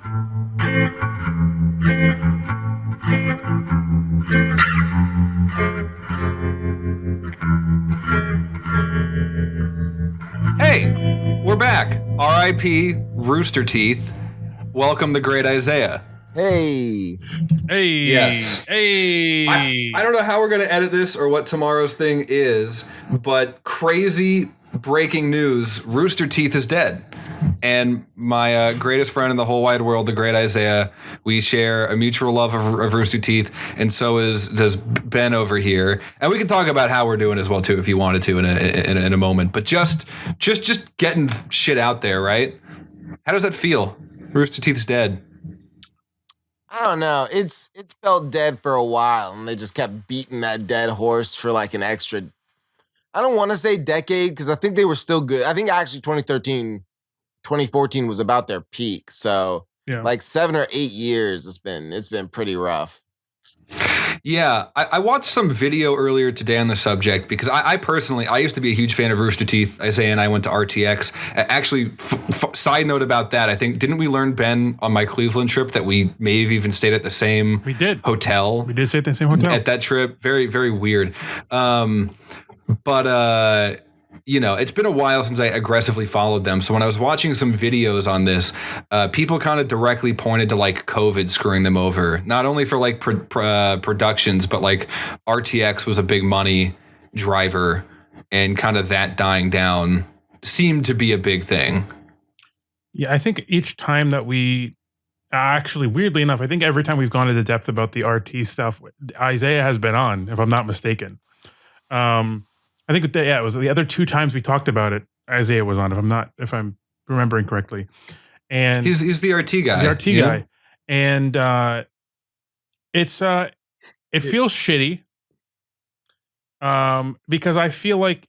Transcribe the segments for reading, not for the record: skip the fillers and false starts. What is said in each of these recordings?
Hey, we're back. R.I.P. Rooster Teeth. Welcome, the Great Isaiah. Hey. Yes. Hey. I don't know how we're going to edit this or what tomorrow's thing is, but crazy breaking news. Rooster Teeth is dead. And my greatest friend in the whole wide world, the Great Isaiah, we share a mutual love of Rooster Teeth, and so does Ben over here. And we can talk about how we're doing as well too, if you wanted to in a moment. But just getting shit out there, right? How does that feel? Rooster Teeth's dead. I don't know. It's felt dead for a while, and they just kept beating that dead horse for like an extra. I don't want to say decade because I think they were still good. I think actually 2014 was about their peak. So like 7 or 8 years, it's been pretty rough. Yeah, I watched some video earlier today on the subject because I personally used to be a huge fan of Rooster Teeth. Isaiah and I went to RTX. Actually, side note about that, I think, didn't we learn, Ben, on my Cleveland trip that we may have even stayed at the same hotel? We did stay at the same hotel. At that trip. Very, very weird. But you know, it's been a while since I aggressively followed them. So when I was watching some videos on this, people kind of directly pointed to like COVID screwing them over, not only for like productions, but like RTX was a big money driver, and kind of that dying down seemed to be a big thing. Yeah, I think each time that we actually, weirdly enough, I think every time we've gone into depth about the RT stuff, Isaiah has been on, if I'm not mistaken. I think it was the other 2 times we talked about it. Isaiah was on, if I'm remembering correctly, and he's the RT guy. The RT guy, and it feels shitty, because I feel like,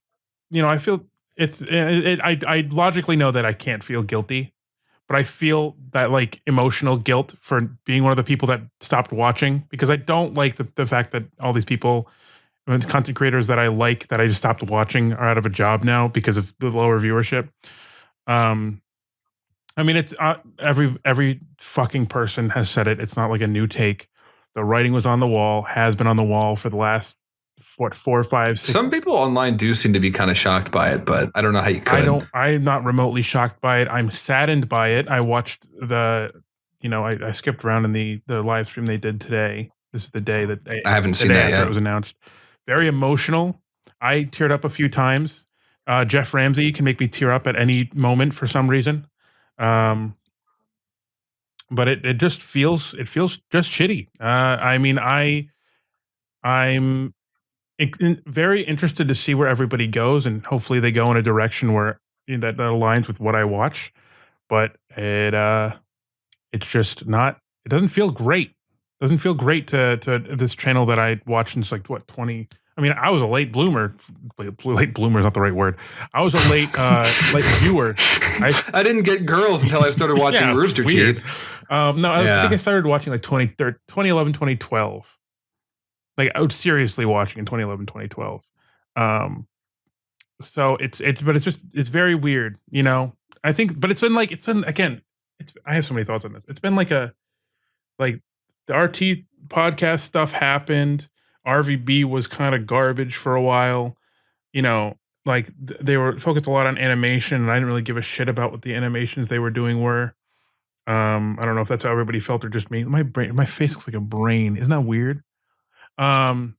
I feel I logically know that I can't feel guilty, but I feel that like emotional guilt for being one of the people that stopped watching, because I don't like the fact that all these people, content creators that I like, that I just stopped watching, are out of a job now because of the lower viewership. I mean, it's every fucking person has said it. It's not like a new take. The writing was on the wall, has been on the wall for the last 4, 5, 6. Some people online do seem to be kind of shocked by it, but I don't know how you could. I'm not remotely shocked by it. I'm saddened by it. I watched I skipped around in the live stream they did today. This is the day that I haven't seen that yet. It was announced. Very emotional. I teared up a few times. Jeff Ramsey can make me tear up at any moment for some reason. But it just feels just shitty. I mean, I'm very interested to see where everybody goes, and hopefully they go in a direction where that aligns with what I watch. But it's just not. It doesn't feel great. Doesn't feel great to this channel that I watched since like 20. I mean, I was a late bloomer. Late bloomer is not the right word. I was a late viewer. I didn't get girls until I started watching Rooster Teeth. I think I started watching like 2011, 2012. Like I was seriously watching in 2011, 2012. So it's very weird, I think, but I have so many thoughts on this. It's been like the RT podcast stuff happened. RVB was kind of garbage for a while. They were focused a lot on animation, and I didn't really give a shit about what the animations they were doing were. I don't know if that's how everybody felt or just me. My face looks like a brain. Isn't that weird? You're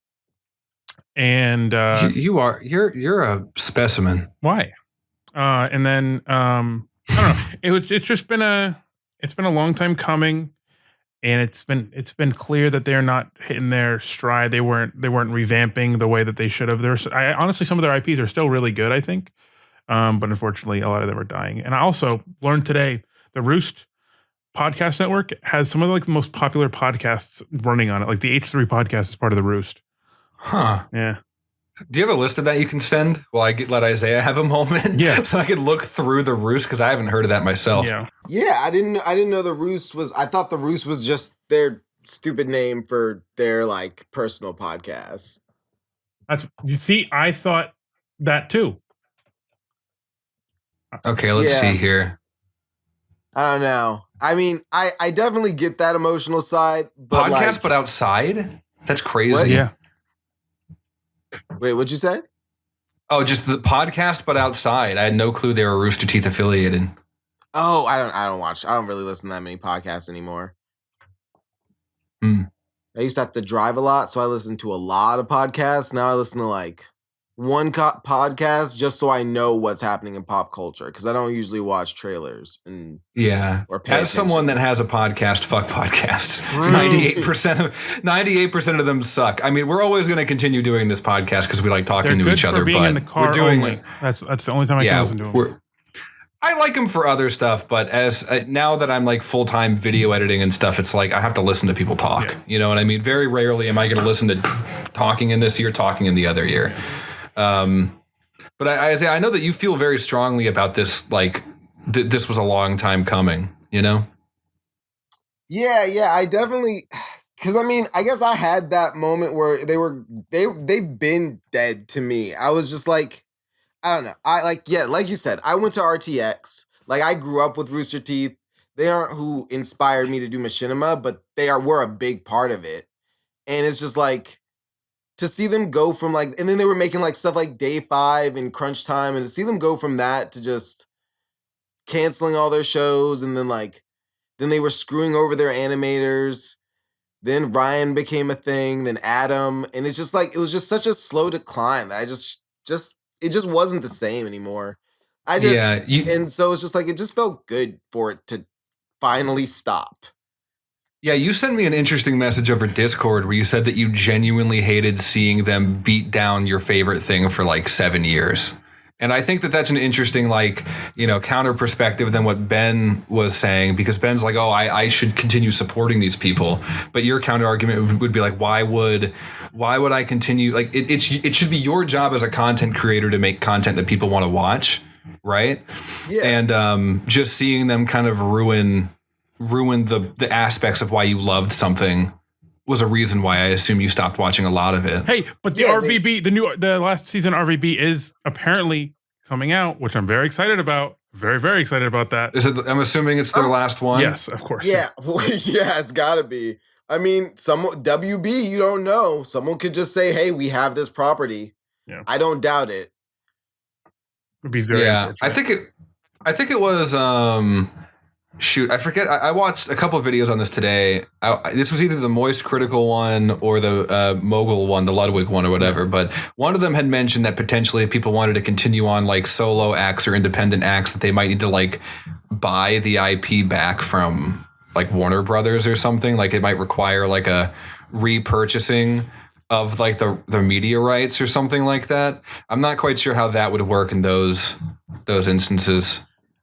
a specimen. Why? And then I don't know. It's been a long time coming. And it's been clear that they're not hitting their stride. They weren't revamping the way that they should have. Honestly, some of their IPs are still really good, I think, but unfortunately, a lot of them are dying. And I also learned today the Roost podcast network has some of the most popular podcasts running on it. Like the H3 podcast is part of the Roost. Huh? Yeah. Do you have a list of that you can send while I let Isaiah have a moment? Yeah. So I could look through the Roost, because I haven't heard of that myself. Yeah. Yeah, I didn't know the Roost was. I thought the Roost was just their stupid name for their like personal podcast. I thought that too. Okay, let's see here. I don't know. I mean, I definitely get that emotional side, but Podcast, but outside? That's crazy. What? Yeah. Wait, what'd you say? Oh, just the podcast, but outside. I had no clue they were Rooster Teeth affiliated. Oh, I don't really listen to that many podcasts anymore. Hmm. I used to have to drive a lot, so I listened to a lot of podcasts. Now I listen to like one podcast just so I know what's happening in pop culture because I don't usually watch trailers and Yeah. or pay As someone that has a podcast, fuck podcasts. 98% of them suck. I mean, we're always going to continue doing this podcast because we like talking They're to good each for other. being But in the car we're doing only. That's the only time I can listen to them. I like them for other stuff, but as now that I'm like full-time video editing and stuff, it's like I have to listen to people talk. Yeah. You know what I mean? Very rarely am I going to listen to talking in this ear, talking in the other ear. But I know that you feel very strongly about this. Like this was a long time coming. You know? Yeah, I definitely. Because I mean, I guess I had that moment where they've been dead to me. I was just like, I don't know. Like you said, I went to RTX. Like I grew up with Rooster Teeth. They aren't who inspired me to do Machinima, but were a big part of it. And it's just like to see them go from like, and then they were making like stuff like Day 5 and Crunch Time, and to see them go from that to just canceling all their shows, and then they were screwing over their animators. Then Ryan became a thing, then Adam, and it's just like it was just such a slow decline that I just it just wasn't the same anymore. And so it's just like it just felt good for it to finally stop. Yeah, you sent me an interesting message over Discord where you said that you genuinely hated seeing them beat down your favorite thing for like 7 years. And I think that that's an interesting, like, you know, counter perspective than what Ben was saying, because Ben's like, oh, I should continue supporting these people. But your counter argument would be like, why would I continue? Like, it should be your job as a content creator to make content that people want to watch. Right. Yeah. And just seeing them kind of ruin the aspects of why you loved something was a reason why I assume you stopped watching a lot of it. Hey, but the RVB, the last season RVB is apparently coming out, which I'm very excited about. Very, very excited about that. Is it? I'm assuming it's their last one. Yes, of course. Yeah, yeah, it's gotta be. I mean, WB, you don't know. Someone could just say, "Hey, we have this property." Yeah, I don't doubt it. Would be very. Yeah, I think it was. Shoot, I forget. I watched a couple of videos on this today. This was either the Moist Critical one or the Mogul one, the Ludwig one or whatever. But one of them had mentioned that potentially if people wanted to continue on like solo acts or independent acts, that they might need to like buy the IP back from like Warner Brothers or something. Like it might require like a repurchasing of like the media rights or something like that. I'm not quite sure how that would work in those instances.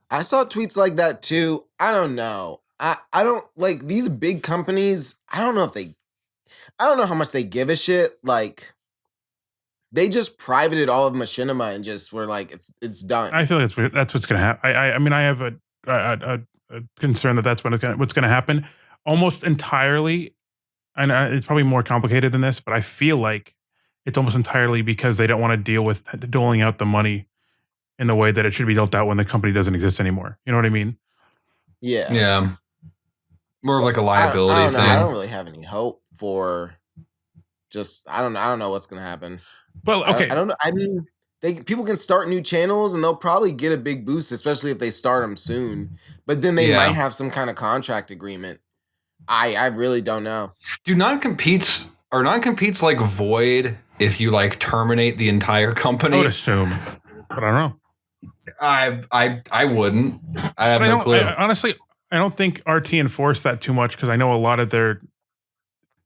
I saw tweets like that too. I don't know. I don't like these big companies. I don't know how much they give a shit. Like they just privated all of Machinima and just were like, it's done. I feel like that's what's going to happen. I mean, I have a concern that's what's going to happen almost entirely. And it's probably more complicated than this, but I feel like it's almost entirely because they don't want to deal with doling out the money in the way that it should be dealt out when the company doesn't exist anymore. You know what I mean? Yeah. Yeah. More of like a liability thing. I don't really have any hope for I don't know what's going to happen. Well, okay. I don't know. I mean, people can start new channels and they'll probably get a big boost, especially if they start them soon. But then they might have some kind of contract agreement. I really don't know. Do non-competes like void if you like terminate the entire company? I would assume, but I don't know. I wouldn't. I have no clue. Honestly, I don't think RT enforced that too much because I know a lot of their.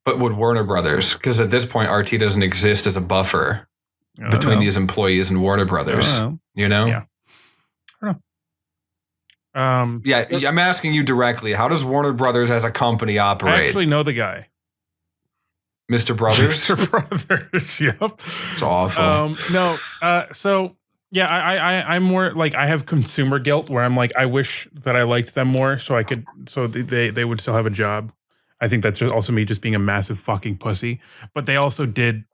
But would Warner Brothers? Because at this point, RT doesn't exist as a buffer between these employees and Warner Brothers. You know? Yeah. I don't know. Yeah, I'm asking you directly. How does Warner Brothers as a company operate? I actually know the guy. Mr. Brothers? Mr. Brothers, yep. It's awful. No, so yeah, I'm more like I have consumer guilt where I'm like I wish that I liked them more so they would still have a job. I think that's also me just being a massive fucking pussy. But they also did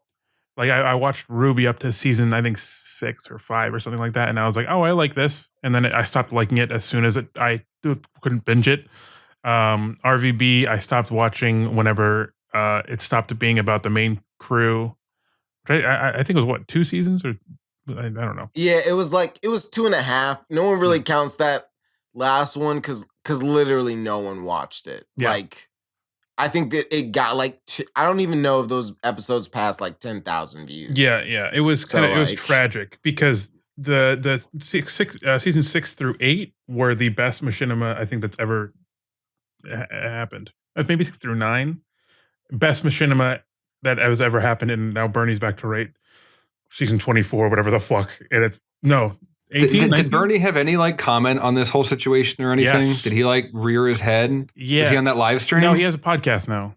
like I watched Ruby up to season I think 6 or 5 or something like that, and I was like, oh, I like this, and then I stopped liking it as soon as I couldn't binge it. RVB, I stopped watching whenever it stopped being about the main crew. I think it was what, 2 seasons or I don't know. Yeah, it was 2.5. No one really counts that last one because literally no one watched it. Yeah. Like, I think that it got I don't even know if those episodes passed 10,000 views. Yeah, it was So, it was tragic because the season 6 through 8 were the best machinima I think that's ever happened. Maybe 6 through 9, best machinima that has ever happened, and now Bernie's back to rate season 24, whatever the fuck, and it's no 18. Did Bernie have any comment on this whole situation or anything? Yes. Did he rear his head? Yeah. Was he on that live stream? No, he has a podcast now.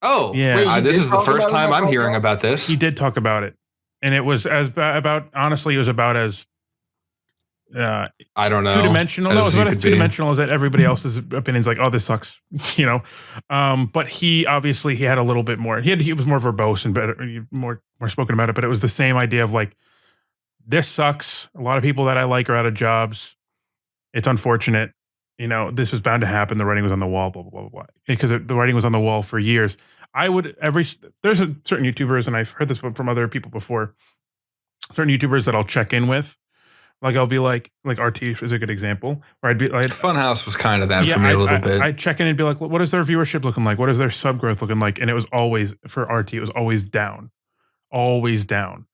Oh, yeah. Wait, this is the first time I'm hearing about this. He did talk about it, and it was honestly, it was about as I don't know, two-dimensional. No, it was about as two-dimensional as that everybody else's opinions. Like, oh, this sucks, But he obviously he had a little bit more. He was more verbose and better, more spoken about it. But it was the same idea of this sucks. A lot of people that I like are out of jobs. It's unfortunate. This was bound to happen. The writing was on the wall, blah, blah, blah, blah. Because the writing was on the wall for years. There's certain YouTubers, and I've heard this from other people before, certain YouTubers that I'll check in with. I'll be like RT is a good example. Where I'd be like, Funhouse was kind of that for me a little bit. I'd check in and be like, what is their viewership looking like? What is their sub growth looking like? And it was always, for RT, it was always down. Always down.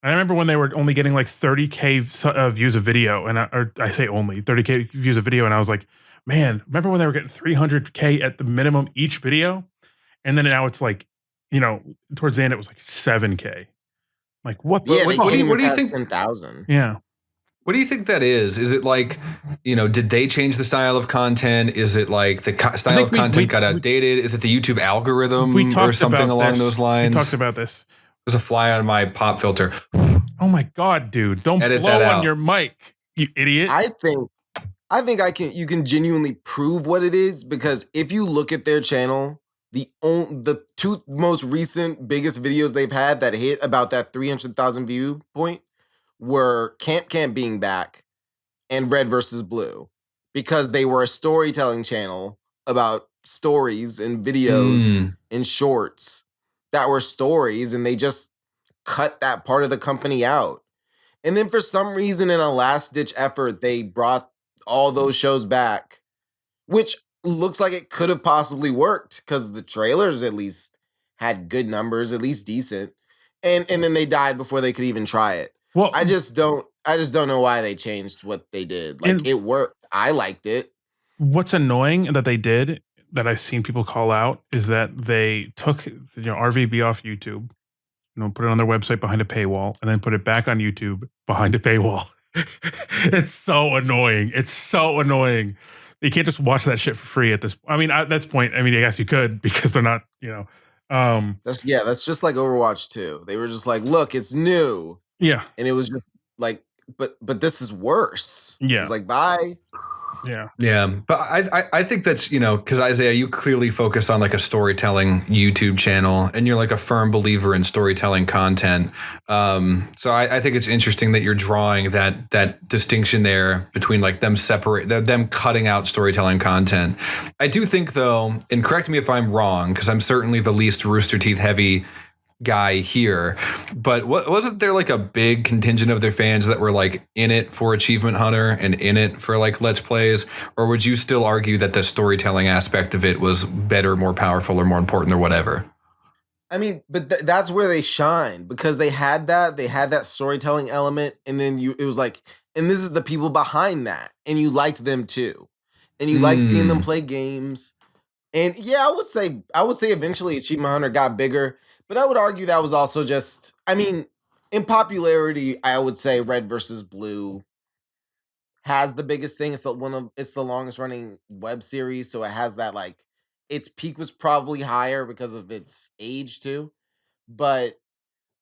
And I remember when they were only getting 30K views of video, and I say only 30K views of video, and I was like, man, remember when they were getting 300K at the minimum each video? And then now it's towards the end it was 7K. What? Yeah, what do you think? 10,000. Yeah. What do you think that is? Is it did they change the style of content? Is it the style of content got outdated? Is it the YouTube algorithm or something along those lines? We talked about this. There's a fly on my pop filter. Oh my God, dude. Don't Edit blow that on out. your mic, you idiot. I think you can genuinely prove what it is, because if you look at their channel, the two most recent biggest videos they've had that hit about that 300,000 view point were Camp being back and Red versus Blue, because they were a storytelling channel about stories and videos and shorts that were stories, and they just cut that part of the company out. And then for some reason, in a last-ditch effort, they brought all those shows back, which looks like it could have possibly worked because the trailers at least had good numbers, at least decent. And then they died before they could even try it. Well, I just don't know why they changed what they did. It worked. I liked it. What's annoying that they did, that I've seen people call out, is that they took RVB off YouTube, put it on their website behind a paywall, and then put it back on YouTube behind a paywall. It's so annoying. It's so annoying. You can't just watch that shit for free at this. I mean, at this point, I guess you could, because they're not, That's just like Overwatch 2. They were just like, look, it's new. Yeah. And it was just but this is worse. Yeah. It's bye. Yeah. Yeah. But I think that's, because Isaiah, you clearly focus on a storytelling YouTube channel, and you're a firm believer in storytelling content. So I think it's interesting that you're drawing that distinction there between them cutting out storytelling content. I do think, though, and correct me if I'm wrong, because I'm certainly the least Rooster Teeth heavy guy here, but wasn't there a big contingent of their fans that were in it for Achievement Hunter and in it for Let's Plays? Or would you still argue that the storytelling aspect of it was better, more powerful, or more important, or whatever? But that's where they shine, because they had that storytelling element, and then it was and this is the people behind that, and you liked them too, and you liked seeing them play games. And yeah, I would say eventually Achievement Hunter got bigger, but I would argue that was also just, in popularity, I would say Red versus Blue has the biggest thing. It's the longest running web series, so it has that its peak was probably higher because of its age too. But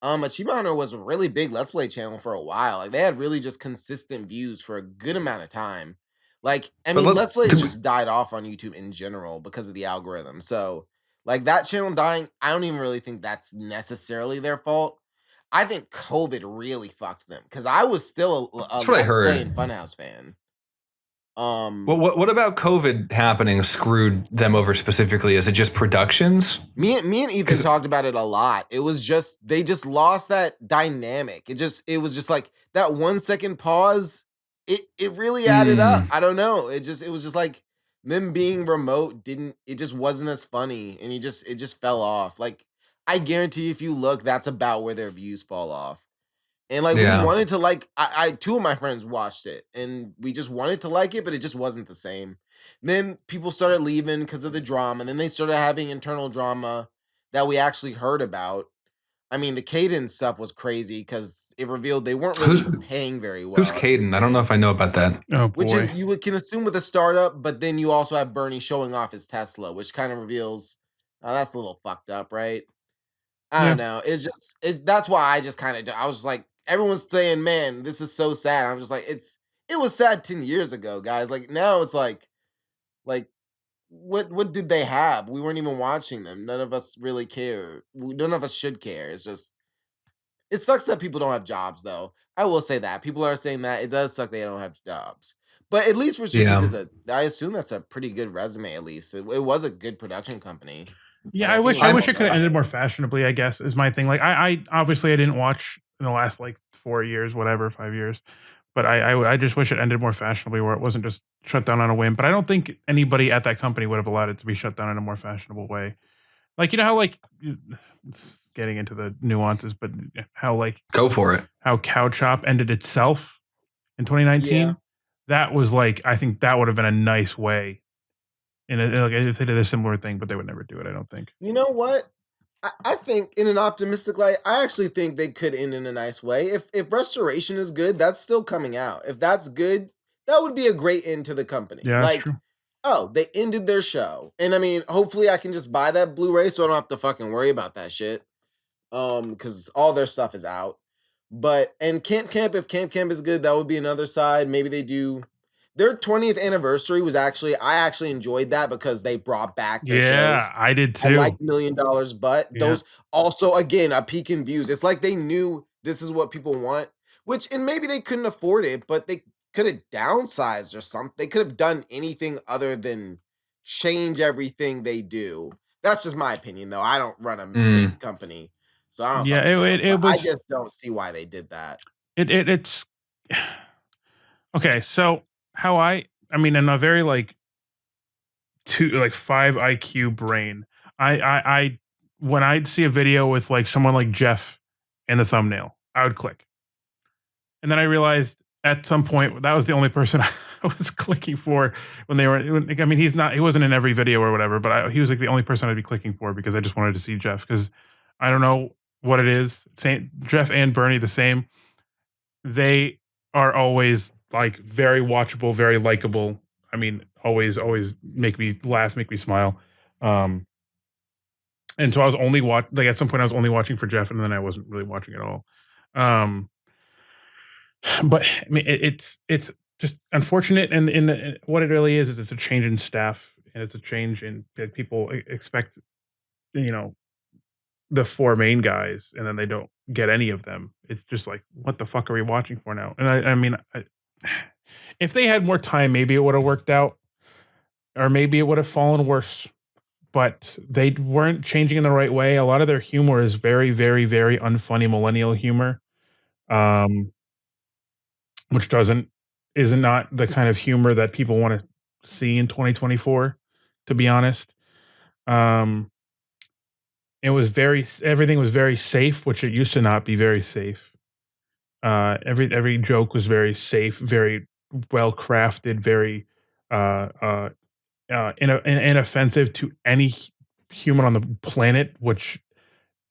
Achievement Hunter was a really big Let's Play channel for a while. They had really just consistent views for a good amount of time. Let's Plays just died off on YouTube in general because of the algorithm. So, that channel dying, I don't even really think that's necessarily their fault. I think COVID really fucked them, because I was still a Let's Play and Funhouse fan. What about COVID happening screwed them over specifically? Is it just productions? Me and Ethan talked about it a lot. It was just they just lost that dynamic. It was just like that 1 second pause. It really added up. I don't know. It was just like them being remote it just wasn't as funny, and it just fell off. Like I guarantee if you look, that's about where their views fall off. And like we wanted to like I two of my friends watched it and we just wanted to like it, but it just wasn't the same. Then people started leaving because of the drama, and then they started having internal drama that we actually heard about. I mean, the Caden stuff was crazy because it revealed they weren't really paying very well. Who's Caden? I don't know if I know about that. Oh, boy. Which is can assume with a startup, but then you also have Bernie showing off his Tesla, which kind of reveals that's a little fucked up, right? I don't know. That's why I just kind of I was just like, everyone's saying, man, this is so sad. I'm just like, it was sad 10 years ago, guys. Like now it's like what did they have? We weren't even watching them. None of us really care. None of us should care. It's just it sucks that people don't have jobs though. I will say that. People are saying that it does suck they don't have jobs. But at least Rooster Teeth I assume that's a pretty good resume at least. It was a good production company. Yeah, I wish it could have ended more fashionably, I guess, is my thing. Like I obviously I didn't watch in the last like 4 years, whatever, 5 years. But I just wish it ended more fashionably where it wasn't just shut down on a whim. But I don't think anybody at that company would have allowed it to be shut down in a more fashionable way. Like, you know how like it's getting into the nuances, but how like go for it. How Cow Chop ended itself in 2019. Yeah. That was like, I think that would have been a nice way. And like if they did a similar thing, but they would never do it, I don't think. You know what? I think in an optimistic light, I actually think they could end in a nice way. If Restoration is good, that's still coming out. If that's good, that would be a great end to the company. Yeah, like, true. Oh, they ended their show. And I mean, hopefully I can just buy that Blu-ray so I don't have to fucking worry about that shit. Because all their stuff is out. But if Camp is good, that would be another side. Maybe they do. Their 20th anniversary was I actually enjoyed that because they brought back their shows. Yeah, I did too. I like $1 Million But those also, again, a peak in views. It's like they knew this is what people want, and maybe they couldn't afford it, but they could have downsized or something. They could have done anything other than change everything they do. That's just my opinion, though. I don't run a big company. So I don't I just don't see why they did that. It's okay, so how I mean, in a very like 5 IQ brain, I when I'd see a video with like someone like Jeff in the thumbnail, I would click. And then I realized at some point that was the only person I was clicking for when they were. I mean, he wasn't in every video or whatever, but he was like the only person I'd be clicking for because I just wanted to see Jeff, because I don't know what it is. Jeff and Bernie the same. They are always like very watchable, very likable. I mean, always make me laugh, make me smile. And so I was only at some point I was only watching for Jeff, and then I wasn't really watching at all. But I mean, it's just unfortunate, and what it really is it's a change in staff, and it's a change in people expect, the 4 main guys, and then they don't get any of them. It's just like, what the fuck are we watching for now? And I mean, if they had more time, maybe it would have worked out, or maybe it would have fallen worse. But they weren't changing in the right way. A lot of their humor is very, very, very unfunny millennial humor, which is not the kind of humor that people want to see in 2024, to be honest. Everything was very safe, which it used to not be very safe. Every joke was very safe, very well crafted, very inoffensive to any human on the planet, which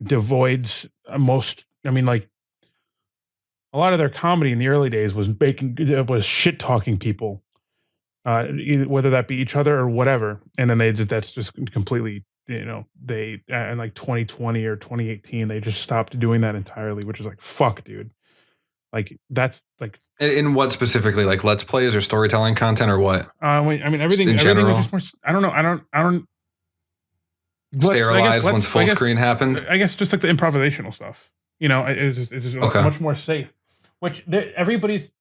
devoids most. I mean, like, a lot of their comedy in the early days was shit talking people, whether that be each other or whatever. And then that's just completely, they in like 2020 or 2018, they just stopped doing that entirely, which is like, fuck, dude. Like, that's like, in what specifically, like Let's Plays or storytelling content or what? I mean, everything in general. Was just more, I don't. Sterilized once full screen happened. I guess just like the improvisational stuff. It's just okay. Much more safe. Which everybody's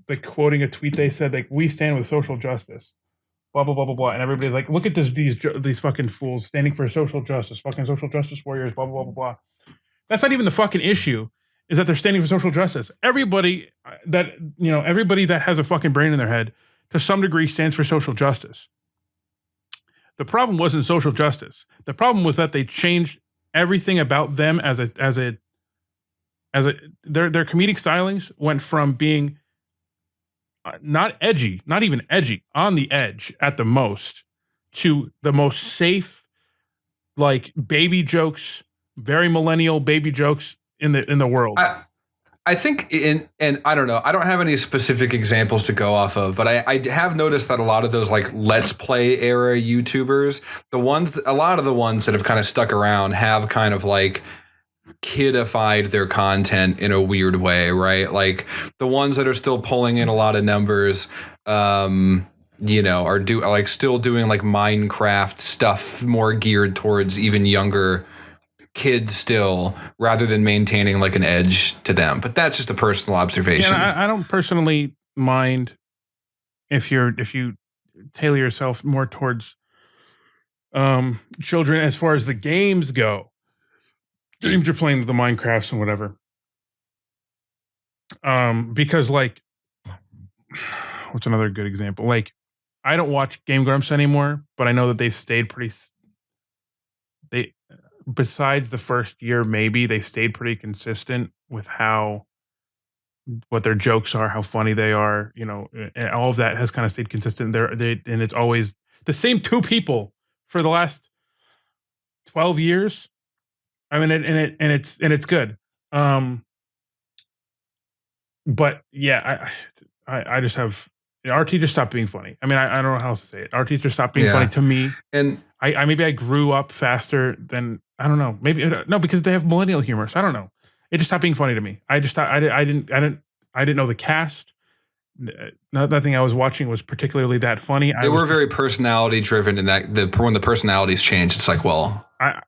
like quoting a tweet they said like, we stand with social justice, blah blah blah blah blah, and everybody's like, look at these fucking fools standing for social justice, fucking social justice warriors, blah blah blah blah blah. That's not even the fucking issue. Is that they're standing for social justice. Everybody that has a fucking brain in their head to some degree stands for social justice. The problem wasn't social justice. The problem was that they changed everything about them their comedic stylings went from being not edgy, not even edgy, on the edge at the most, to the most safe, like baby jokes, very millennial baby jokes in the world. I think and I don't know, I don't have any specific examples to go off of, but I have noticed that a lot of those like Let's Play era YouTubers, a lot of the ones that have kind of stuck around have kind of like kidified their content in a weird way, right? Like the ones that are still pulling in a lot of numbers, are still doing like Minecraft stuff more geared towards even younger kids still, rather than maintaining like an edge to them. But that's just a personal observation. Yeah, I don't personally mind if you tailor yourself more towards children as far as the games go. Games you're playing, the Minecrafts and whatever. Because like, what's another good example? Like, I don't watch Game Grumps anymore, but I know that they've stayed besides the first year, maybe they stayed pretty consistent with what their jokes are, how funny they are, and all of that has kind of stayed consistent there. And it's always the same two people for the last 12 years. I mean, it's good. But yeah, I just have RT just stopped being funny. I mean, I don't know how else to say it. RT just stopped being funny to me. And I maybe I grew up faster than, I don't know, maybe no, because they have millennial humor. So I don't know. It just stopped being funny to me. I just thought I didn't know the cast. Nothing I was watching was particularly that funny. They were very personality driven, and when the personalities change, it's like, well, I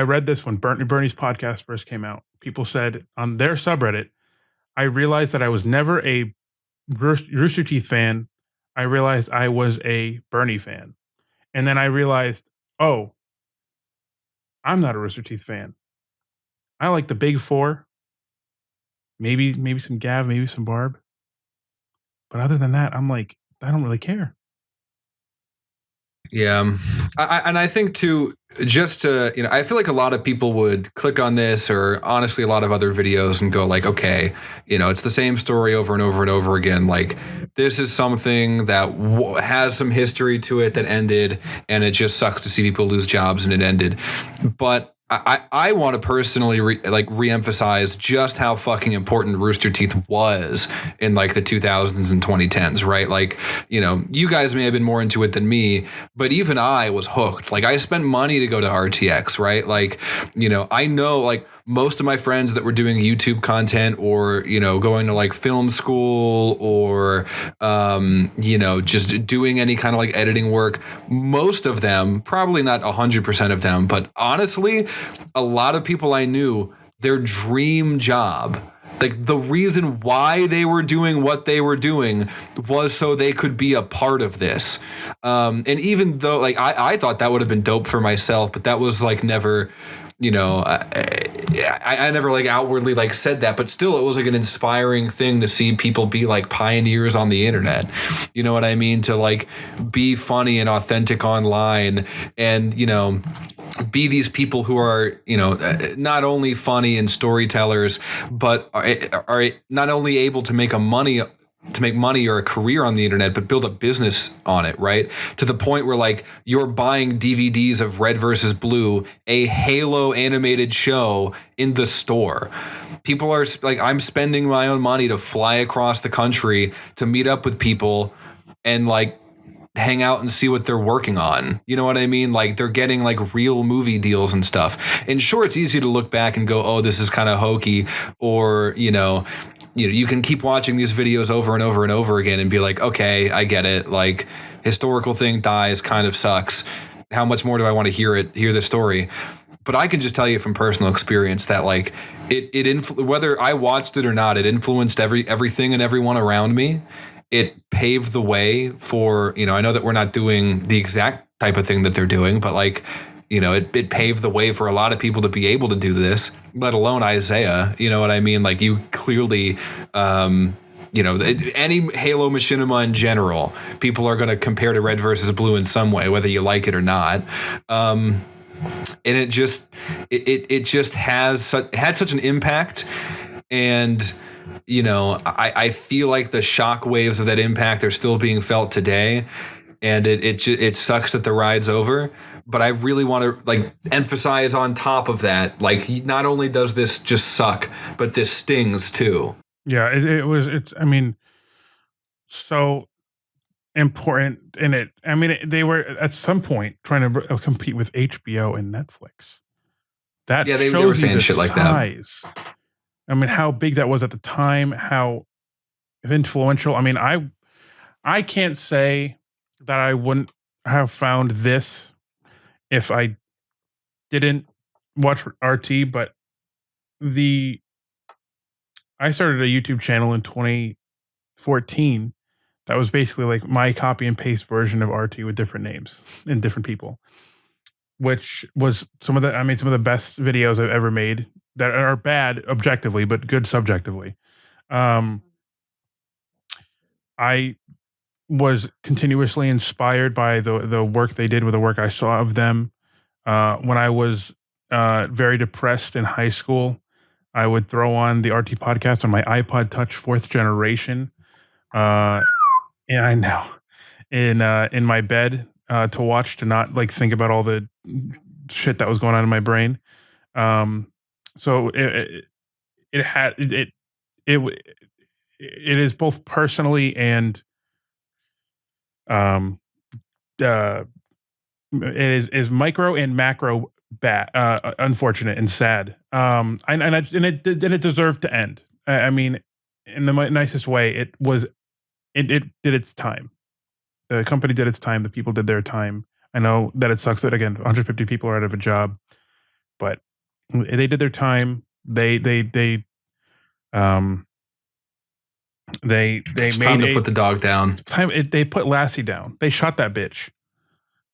read this when Bernie's podcast first came out. People said on their subreddit, I realized that I was never a Rooster Teeth fan. I realized I was a Bernie fan. And then I realized, oh, I'm not a Rooster Teeth fan. I like the big four. Maybe some Gav, maybe some Barb. But other than that, I'm like, I don't really care. Yeah. I think too, just to, I feel like a lot of people would click on this, or honestly, a lot of other videos, and go like, okay, it's the same story over and over and over again. Like, this is something that has some history to it that ended, and it just sucks to see people lose jobs and it ended. But I want to personally reemphasize just how fucking important Rooster Teeth was in like the 2000s and 2010s, right? Like, you guys may have been more into it than me, but even I was hooked. Like, I spent money to go to RTX, right? Like, I know like most of my friends that were doing YouTube content, or, going to like film school, or, just doing any kind of like editing work, most of them, probably not 100% of them, but honestly, a lot of people I knew, their dream job, like the reason why they were doing what they were doing, was so they could be a part of this. And even though like I thought that would have been dope for myself, but that was like never, I never like outwardly like said that, but still it was like an inspiring thing to see people be like pioneers on the internet. You know what I mean? To like be funny and authentic online, and, be these people who are, not only funny and storytellers, but are not only able to make money or a career on the internet, but build a business on it, right? To the point where like you're buying DVDs of Red versus Blue, a Halo animated show, in the store. People are like, I'm spending my own money to fly across the country to meet up with people and like hang out and see what they're working on. You know what I mean? Like, they're getting like real movie deals and stuff. And sure, it's easy to look back and go, oh, this is kind of hokey, or, you can keep watching these videos over and over and over again and be like, okay, I get it. Like, historical thing dies, kind of sucks. How much more do I want to hear the story? But I can just tell you from personal experience that like whether I watched it or not, it influenced everything and everyone around me. It paved the way for, I know that we're not doing the exact type of thing that they're doing, but like, it paved the way for a lot of people to be able to do this, let alone Isaiah. You know what I mean? Like, you clearly, any Halo Machinima in general, people are going to compare to Red versus Blue in some way, whether you like it or not. And it just had such an impact, and I feel like the shock waves of that impact are still being felt today, and it sucks that the ride's over. But I really want to like emphasize on top of that, like, not only does this just suck, but this stings too. Yeah, it's I mean, so important in it. I mean, they were at some point trying to compete with HBO and Netflix. That they shows were you saying the shit like size. I mean, how big that was at the time, how influential. I mean, I can't say that I wouldn't have found this if I didn't watch RT, but I started a YouTube channel in 2014 that was basically like my copy and paste version of RT with different names and different people, which was some of the best videos I've ever made that are bad objectively, but good subjectively. I was continuously inspired by the work they did with the work I saw of them. When I was very depressed in high school, I would throw on the RT podcast on my iPod Touch 4th generation. And I know in my bed to watch, to not like think about all the shit that was going on in my brain. So it had it is both personally and uh it is micro and macro bad, unfortunate and sad. And it deserved to end. I mean, in the nicest way. It did its time. The company did its time. The people did their time. I know that it sucks that, again, 150 people are out of a job, but they did their time. It's made time to put the dog down. They put Lassie down. They shot that bitch.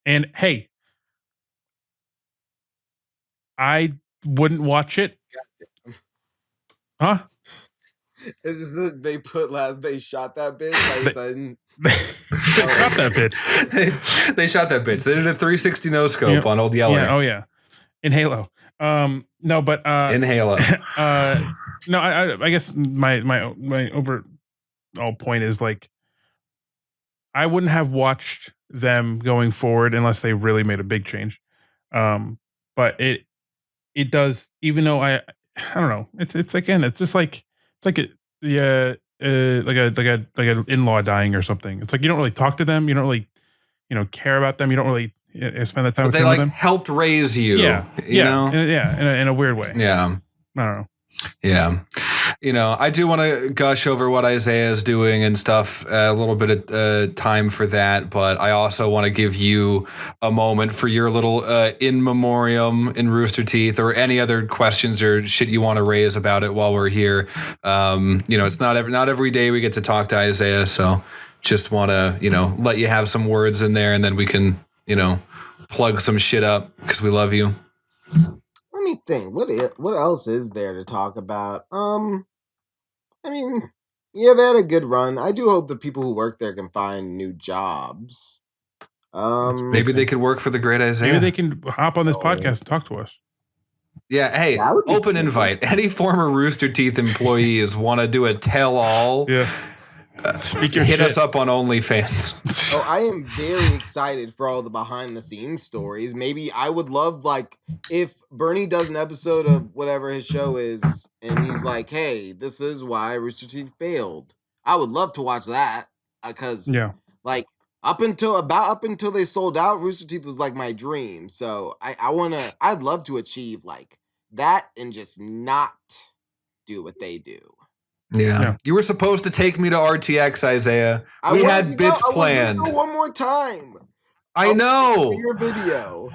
And hey, I wouldn't watch it. Huh? It's just that they shot that bitch. Like, sudden. They shot that bitch. They shot that bitch. They did a 360 no scope on Old Yeller. Yeah. Oh yeah. In Halo. No, but in Halo. No, I guess my overall point is, like, I wouldn't have watched them going forward unless they really made a big change. But it does, even though I don't know. It's again, it's just like like an in-law dying or something. It's like you don't really talk to them. You don't really care about them. You don't really spend the time. But they with them. helped raise you. Yeah, you know. In a weird way. Yeah, I don't know. Yeah. I do want to gush over what Isaiah is doing and stuff, a little bit of time for that, but I also want to give you a moment for your little in memoriam in Rooster Teeth, or any other questions or shit you want to raise about it while we're here. It's not every day we get to talk to Isaiah, so just want to, let you have some words in there, and then we can, plug some shit up because we love you. Let me think. What else is there to talk about? I mean, yeah, they had a good run. I do hope the people who work there can find new jobs. Maybe they could work for the Great Isaiah. Maybe they can hop on this podcast and talk to us. Yeah, hey, open invite. Any former Rooster Teeth employees want to do a tell-all? Yeah. Hit us up on OnlyFans. Oh, I am very excited for all the behind-the-scenes stories. Maybe I would love, like, if Bernie does an episode of whatever his show is, and he's like, "Hey, this is why Rooster Teeth failed." I would love to watch that, because, like, up until they sold out, Rooster Teeth was like my dream. So I'd love to achieve like that and just not do what they do. Yeah. You were supposed to take me to RTX, Isaiah. We had bits planned. One more time. I know. Your video.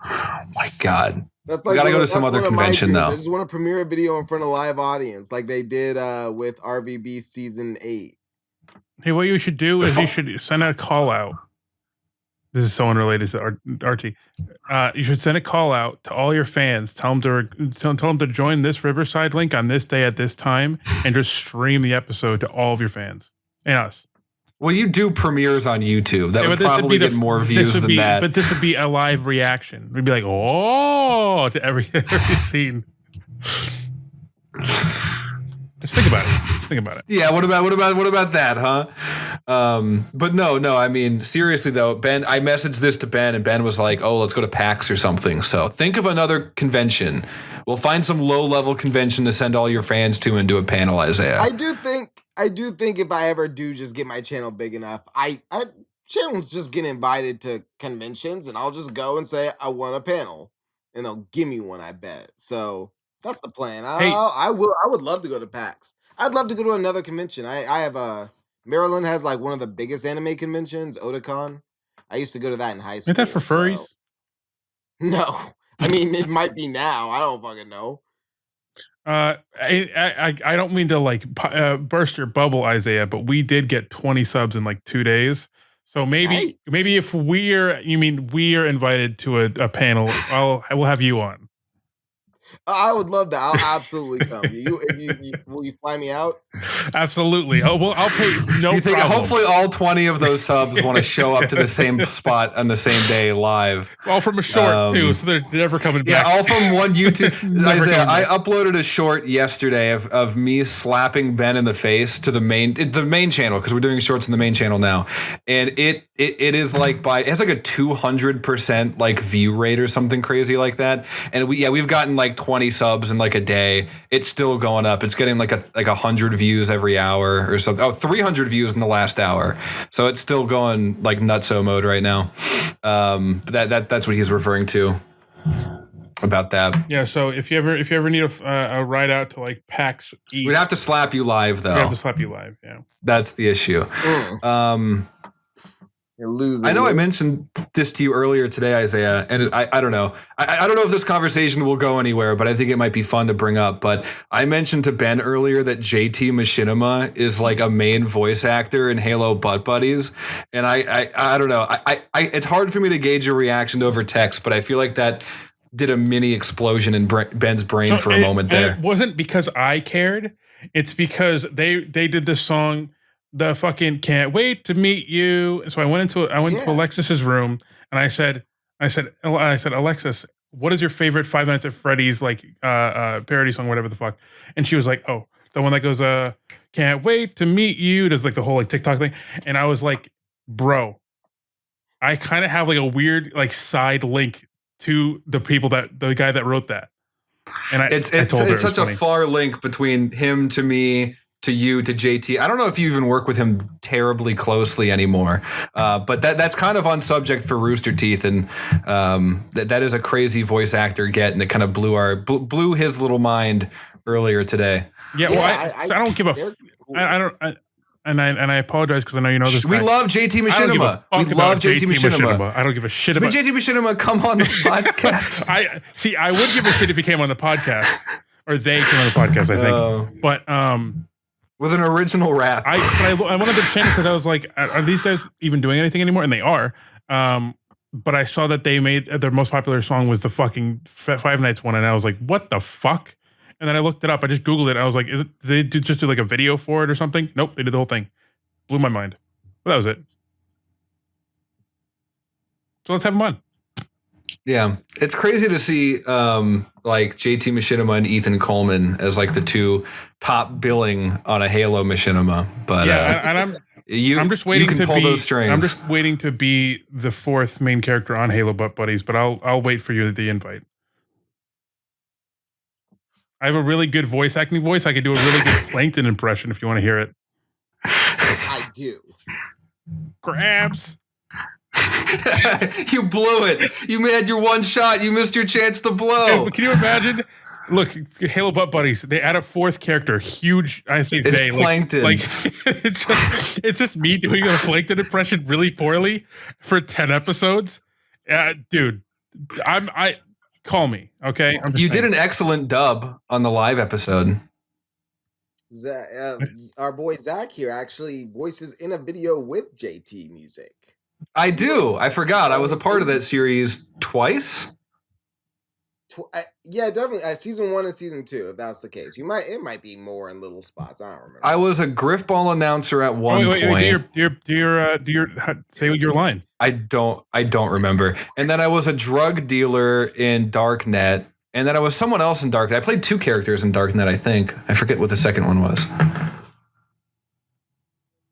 Oh my God. That's We like gotta go to that's some other one of my convention, dreams. though. I just want to premiere a video in front of a live audience, like they did with RVB season 8. Hey, what you should do is you should send a call out. This is so unrelated to RT. You should send a call out to all your fans. Tell them to join this Riverside link on this day at this time, and just stream the episode to all of your fans and us. Well, you do premieres on YouTube. That would probably get more views than that. But this would be a live reaction. We'd be like, "Oh!" to every scene. Just think about it. Think about it. Yeah. What about that, huh? But no. I mean, seriously though, Ben. I messaged this to Ben, and Ben was like, "Oh, let's go to PAX or something." So think of another convention. We'll find some low-level convention to send all your fans to and do a panel, Isaiah. I do think if I ever do just get my channel big enough, I channels just get invited to conventions, and I'll just go and say I want a panel, and they'll give me one. I bet. So that's the plan. I would love to go to PAX. I'd love to go to another convention. I have Maryland has like one of the biggest anime conventions, Otakon. I used to go to that in high school. Isn't that for furries? So. No, I mean it might be now. I don't fucking know. I don't mean to like burst your bubble, Isaiah, but we did get 20 subs in like 2 days. So maybe if we're invited to a panel, we'll have you on. I would love that. I'll absolutely come. Will you fly me out? Absolutely. Oh well, I'll pay. No problem. Hopefully, all 20 of those subs want to show up to the same spot on the same day live. All from a short too, so they're never coming back. Yeah, all from one YouTube. Isaiah, I uploaded a short yesterday of me slapping Ben in the face to the main channel, because we're doing shorts in the main channel now, and it is like it has like a 200% like view rate or something crazy like that, and we've gotten like 20 subs in like a day. It's still going up. It's getting like 100 views every hour or something. Oh, 300 views in the last hour. So it's still going like nutso mode right now. That's what he's referring to about that. Yeah. So if you ever need a ride out to like PAX East, we'd have to slap you live though. We have to slap you live. Yeah. That's the issue. You're losing. I know I mentioned this to you earlier today, Isaiah, and I don't know. I don't know if this conversation will go anywhere, but I think it might be fun to bring up. But I mentioned to Ben earlier that JT Machinima is like a main voice actor in Halo Butt Buddies, and I don't know. I it's hard for me to gauge a reaction over text, but I feel like that did a mini explosion in Ben's brain for a moment there. It wasn't because I cared. It's because they did this song. The fucking can't wait to meet you. So I went to Alexis's room, and I said, Alexis, what is your favorite Five Nights at Freddy's like parody song, whatever the fuck? And she was like, oh, the one that goes, can't wait to meet you. Does like the whole like TikTok thing. And I was like, bro, I kind of have like a weird like side link to the guy that wrote that. And I told her it's such a far link between him to me, to you, to JT. I don't know if you even work with him terribly closely anymore, but that's kind of on subject for Rooster Teeth, and that is a crazy voice actor get, and it kind of blew his little mind earlier today. Yeah, well, I don't give a I apologize because I know you know this. We love JT Machinima. We love JT Machinima. I don't give a shit about JT Machinima. Come on the podcast. I would give a shit if he came on the podcast, or they came on the podcast. I think, but with an original rap. I wanted to change because I was like, are these guys even doing anything anymore? And they are. But I saw that they made their most popular song was the fucking Five Nights one, and I was like, what the fuck? And then I looked it up. I just Googled it. And I was like, did they just do like a video for it or something? Nope, they did the whole thing. Blew my mind. But that was it. So let's have them on. Yeah, it's crazy to see like JT Machinima and Ethan Coleman as like the two top billing on a Halo Machinima. But yeah, and I'm just waiting to pull those strings. I'm just waiting to be the fourth main character on Halo Butt Buddies. But I'll wait for you the invite. I have a really good acting voice. I can do a really good Plankton impression if you want to hear it. I do. Grabs. You blew it. You had your one shot. You missed your chance to blow. Yeah, but can you imagine? Look, Halo Butt Buddies. They add a fourth character. Huge. I say it's they. Plankton. Like it's just me doing a Plankton impression really poorly for 10 episodes. Dude, call me, okay? You did an excellent dub on the live episode. Our boy Zach here actually voices in a video with JT Music. I do. I forgot. I was a part of that series twice. Yeah, definitely. Season 1 and season 2, if that's the case. It might be more in little spots. I don't remember. I was a Griffball announcer at one point. Say your line. I don't remember. And then I was a drug dealer in Darknet. And then I was someone else in Darknet. I played 2 characters in Darknet, I think. I forget what the second one was.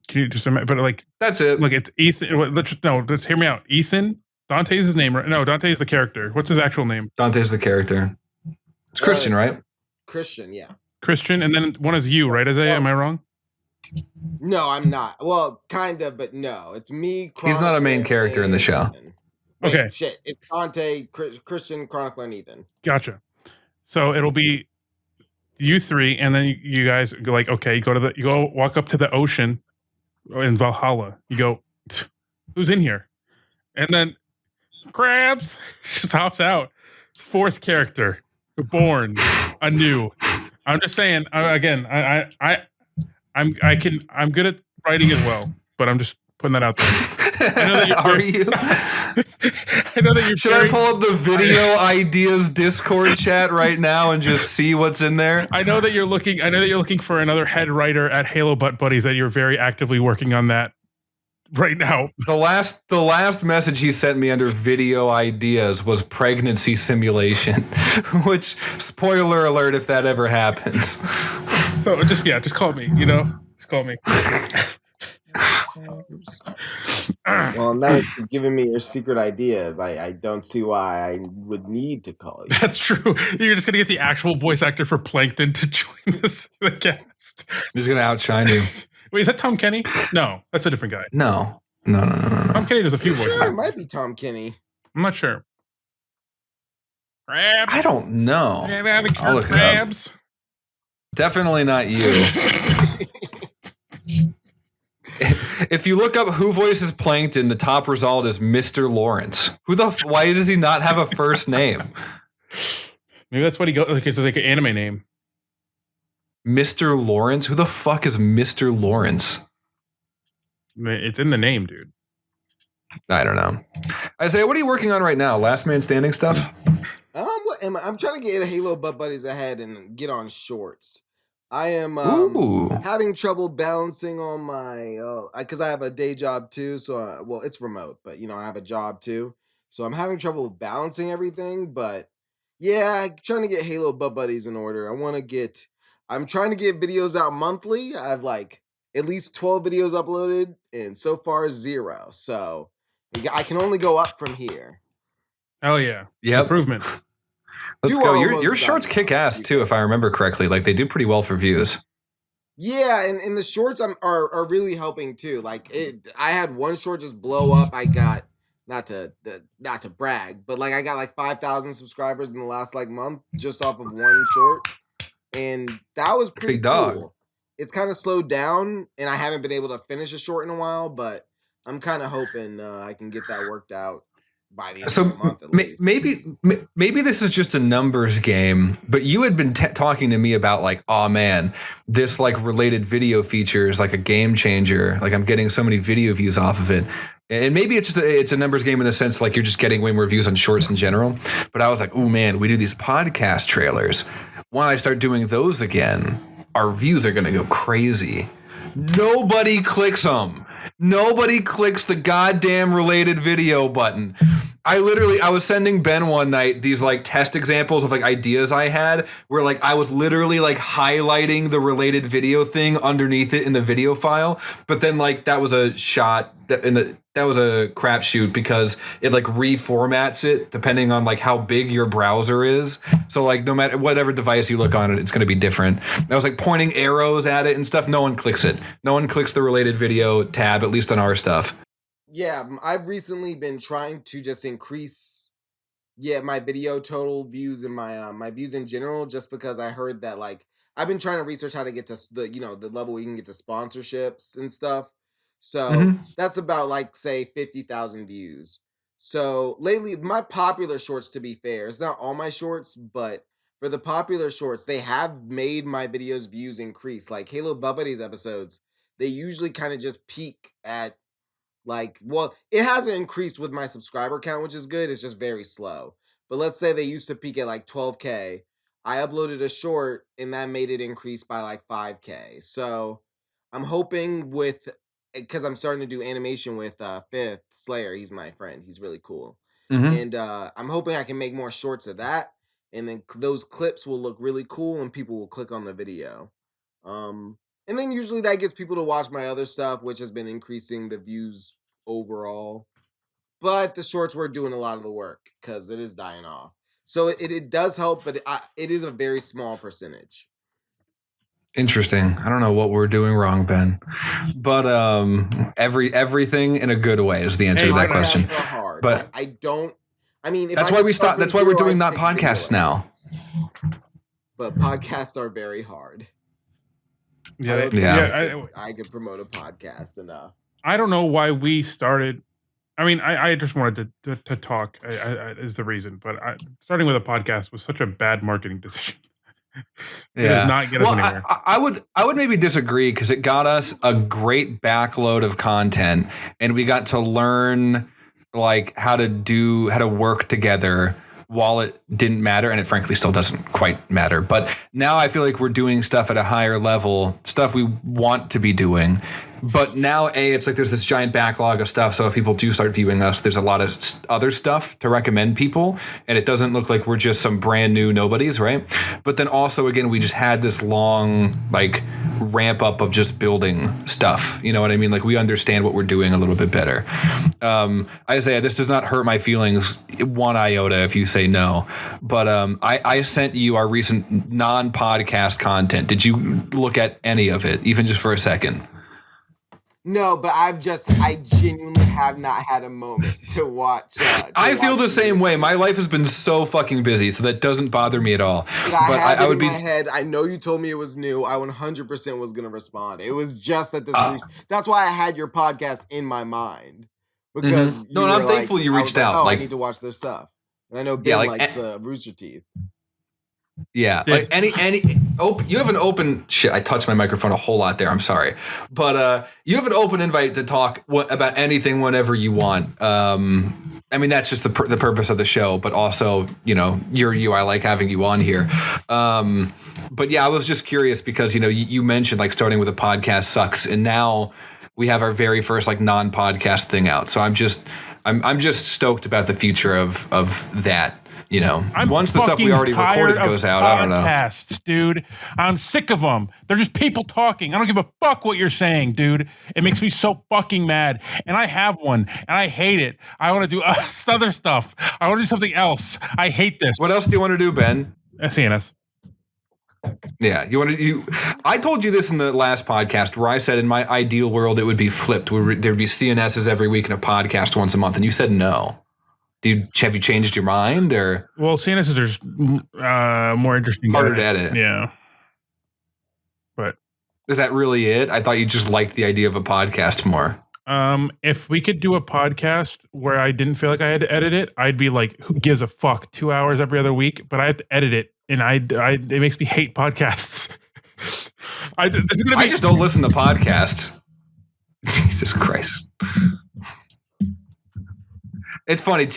Can you just imagine? But like, that's it. Look, it's Ethan. Let's hear me out. Ethan. Dante's his name, right? No, Dante's the character. What's his actual name? Dante's the character. It's Christian, right? Christian, yeah. Christian, and then one is you, right, Isaiah? Am I wrong? No, I'm not. Well, kind of, but no. It's me. He's not a main character in the show. Okay. Shit. It's Dante, Christian, Chronicler, and Ethan. Gotcha. So it'll be you 3, and then you guys go like, okay, you go walk up to the ocean in Valhalla. You go, who's in here? And then Crabs just hops out. 4th character, born anew. I'm just saying. Again, I'm good at writing as well, but I'm just putting that out there. I know that Are you? I know that you're. Should I pull up the video ideas Discord chat right now and just see what's in there? I know that you're looking for another head writer at Halo Butt Buddies. That you're very actively working on that right now. The last message he sent me under video ideas was pregnancy simulation, which, spoiler alert, if that ever happens. So just call me. Just call me. Well, now that you've given me your secret ideas, I don't see why I would need to call you. That's true. You're just gonna get the actual voice actor for Plankton to join the cast. He's gonna outshine you. Wait, is that Tom Kenny? No, that's a different guy. No. Tom Kenny does a few voices. Sure, it might be Tom Kenny. I'm not sure. Crabs. I don't know. I'll look crabs. It up. Definitely not you. If you look up who voices Plankton, the top result is Mr. Lawrence. Why does he not have a first name? Maybe that's what he goes. It's like an anime name. Mr. Lawrence? Who the fuck is Mr. Lawrence? It's in the name, dude. I don't know. Isaiah, what are you working on right now? Last Man Standing stuff? What am I? I'm trying to get Halo Butt Buddies ahead and get on shorts. I am having trouble balancing on my because I have a day job too. So well, it's remote, but I have a job too. So I'm having trouble balancing everything. But yeah, trying to get Halo Butt Buddies in order. I'm trying to get videos out monthly. I have like at least 12 videos uploaded, and so far 0. So I can only go up from here. Hell yeah! Yep. Improvement. Let's go. Your shorts kick ass too, if I remember correctly. Like they do pretty well for views. Yeah, and the shorts are really helping too. Like I had one short just blow up. I got not to brag, but like I got like 5,000 subscribers in the last like month just off of one short, and that was pretty big dog. Cool. It's kind of slowed down, and I haven't been able to finish a short in a while, but I'm kind of hoping I can get that worked out by the end of the month at least. Maybe this is just a numbers game, but you had been talking to me about like, oh man, this like related video feature is like a game changer. Like I'm getting so many video views off of it. And maybe it's a numbers game in the sense like you're just getting way more views on shorts in general. But I was like, oh man, we do these podcast trailers. When I start doing those again, our views are going to go crazy. Nobody clicks them. Nobody clicks the goddamn related video button. I was sending Ben one night these like test examples of like ideas I had where like I was literally like highlighting the related video thing underneath it in the video file. But then like that was a shot that was a crapshoot because it like reformats it depending on like how big your browser is. So like no matter whatever device you look on it, it's going to be different. I was like pointing arrows at it and stuff. No one clicks it. No one clicks the related video tab, at least on our stuff. Yeah, I've recently been trying to just increase my video total views and my views in general, just because I heard that like I've been trying to research how to get to the level where you can get to sponsorships and stuff. So that's about like say 50,000 views. So lately, my popular shorts, to be fair, it's not all my shorts, but for the popular shorts, they have made my videos views increase. Like Halo Buddies episodes, they usually kind of just peak at like, well, it hasn't increased with my subscriber count, which is good. It's just very slow. But let's say they used to peak at like 12K. I uploaded a short and that made it increase by like 5K. So I'm hoping with, because I'm starting to do animation with Fifth Slayer. He's my friend. He's really cool. Mm-hmm. And I'm hoping I can make more shorts of that. And then those clips will look really cool and people will click on the video. And then usually that gets people to watch my other stuff, which has been increasing the views overall. But the shorts were doing a lot of the work because it is dying off. So it does help, but it is a very small percentage. Interesting. I don't know what we're doing wrong, Ben, but everything in a good way is the answer to that question. Podcasts are hard. But I don't. I mean, if that's I why could we start stopped. That's from why we're zero, doing I'd not take podcasts video now. lessons. But podcasts are very hard. Yeah, I could promote a podcast enough. I don't know why we started. I mean, I just wanted to talk is the reason, but starting with a podcast was such a bad marketing decision. It does not get us anywhere. I would maybe disagree because it got us a great backload of content, and we got to learn like how to work together while it didn't matter, and it frankly still doesn't quite matter. But now I feel like we're doing stuff at a higher level, stuff we want to be doing. But now, it's like there's this giant backlog of stuff. So if people do start viewing us, there's a lot of other stuff to recommend people. And it doesn't look like we're just some brand new nobodies, right? But then also, again, we just had this long, like, ramp up of just building stuff. You know what I mean? Like, we understand what we're doing a little bit better. Isaiah, this does not hurt my feelings one iota if you say no. But I sent you our recent non-podcast content. Did you look at any of it, even just for a second? No, but I genuinely have not had a moment to watch. I feel the same way. My life has been so fucking busy, so that doesn't bother me at all. But I would be in my head. I know you told me it was new. I 100% was gonna respond. It was just that that's why I had your podcast in my mind because I'm thankful you reached out. I need to watch their stuff, and I know Ben likes the Rooster Teeth. Yeah, like you have an open shit. I touched my microphone a whole lot there. I'm sorry, but you have an open invite to talk about anything whenever you want. I mean, that's just the purpose of the show, but also, you're you. I like having you on here. But yeah, I was just curious because you mentioned like starting with a podcast sucks, and now we have our very first like non-podcast thing out. So I'm just stoked about the future of that. Once the stuff we already recorded goes out, I don't know. Podcasts, dude. I'm sick of them. They're just people talking. I don't give a fuck what you're saying, dude. It makes me so fucking mad. And I have one, and I hate it. I want to do other stuff. I want to do something else. I hate this. What else do you want to do, Ben? CNS. Yeah, I told you this in the last podcast where I said in my ideal world it would be flipped. There'd be CNSs every week and a podcast once a month, and you said no. Have you changed your mind or? Well, CNSs are more interesting. Harder to edit. Yeah. But is that really it? I thought you just liked the idea of a podcast more. If we could do a podcast where I didn't feel like I had to edit it, I'd be like, who gives a fuck? 2 hours every other week, but I have to edit it, and it makes me hate podcasts. I just don't listen to podcasts. Jesus Christ. It's funny. The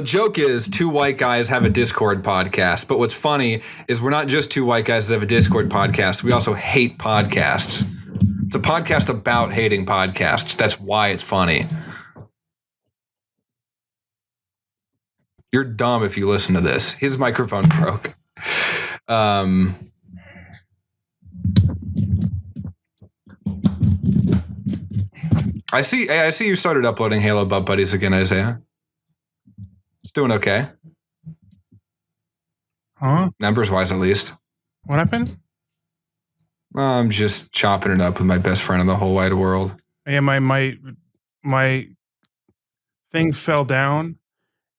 joke is two white guys have a Discord podcast. But what's funny is we're not just two white guys that have a Discord podcast. We also hate podcasts. It's a podcast about hating podcasts. That's why it's funny. You're dumb if you listen to this. His microphone broke. I see you started uploading Halo Buddies again, Isaiah. It's doing okay. Huh? Numbers wise, at least. What happened? I'm just chopping it up with my best friend in the whole wide world. Yeah, my thing fell down,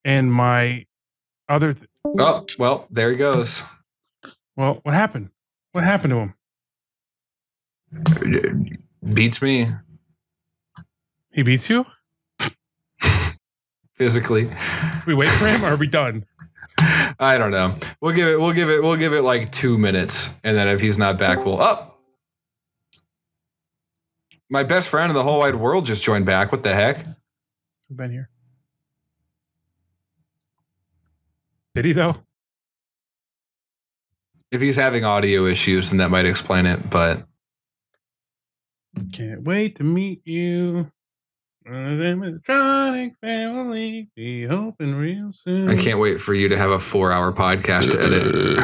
and my other. Oh well, there he goes. Well, what happened? What happened to him? Beats me. He beats you? physically. We wait for him, or are we done? I don't know. We'll give it like 2 minutes, and then if he's not back, we'll up. My best friend in the whole wide world just joined back. What the heck? I've been here. Did he though? If he's having audio issues, then that might explain it. But can't wait to meet you. Animatronic family be open real soon. I can't wait for you to have a 4-hour podcast to edit.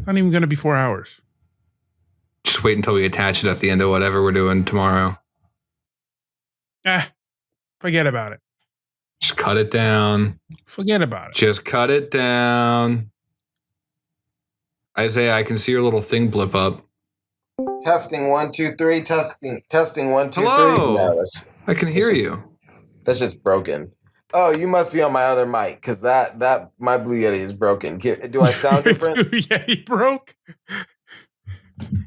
Not even going to be 4 hours. Just wait until we attach it at the end of whatever we're doing tomorrow. Forget about it. Just cut it down. Forget about it. Just cut it down. Isaiah, I can see your little thing blip up. Testing 1 2 3. Testing 1 2 3. Hello. No, I can hear you. that's just broken. Oh, you must be on my other mic because that my Blue Yeti is broken. Do I sound different? Yeah, he broke.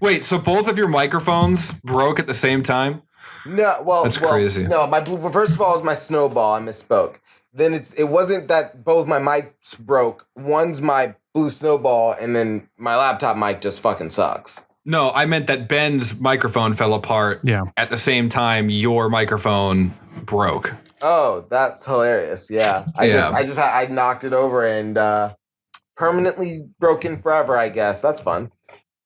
Wait, so both of your microphones broke at the same time? No, That's crazy. No, first of all, it was my snowball. I misspoke. Then it wasn't that both my mics broke. One's my blue snowball, and then my laptop mic just fucking sucks. No, I meant that Ben's microphone fell apart. Yeah. At the same time, your microphone broke. Oh, that's hilarious. Yeah. I knocked it over and permanently broken forever, I guess. That's fun.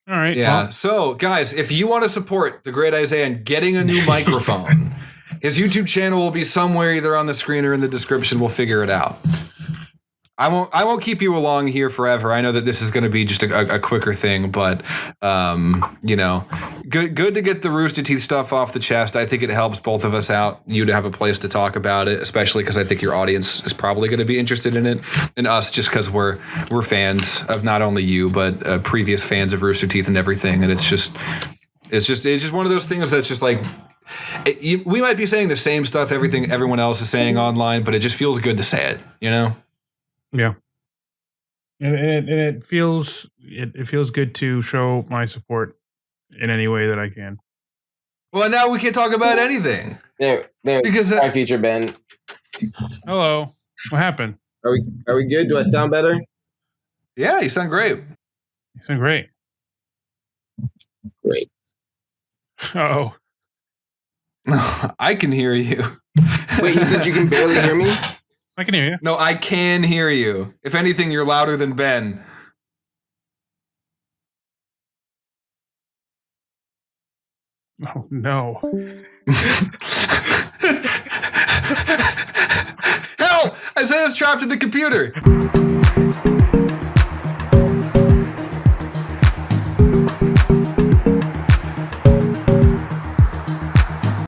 All right. Yeah. Well, So, guys, if you want to support the Great Isaiah and getting a new microphone, his YouTube channel will be somewhere either on the screen or in the description. We'll figure it out. I won't keep you along here forever. I know that this is going to be just a quicker thing, but good to get the Rooster Teeth stuff off the chest. I think it helps both of us out. You to have a place to talk about it, especially because I think your audience is probably going to be interested in it, and us just because we're fans of not only you but previous fans of Rooster Teeth and everything. And it's just one of those things that's just like. We might be saying the same stuff everyone else is saying online, but it just feels good to say it, you know? yeah. And it feels good to show my support in any way that I can. Well, now we can't talk about anything. There. Because Our feature, Ben. Hello. What happened? Are we good? Do I sound better? Yeah, you sound great. You sound great. Great. Oh. I can hear you. Wait, you said you can barely hear me? I can hear you. No, I can hear you. If anything, you're louder than Ben. Oh, no. Hell! Isaiah's trapped in the computer.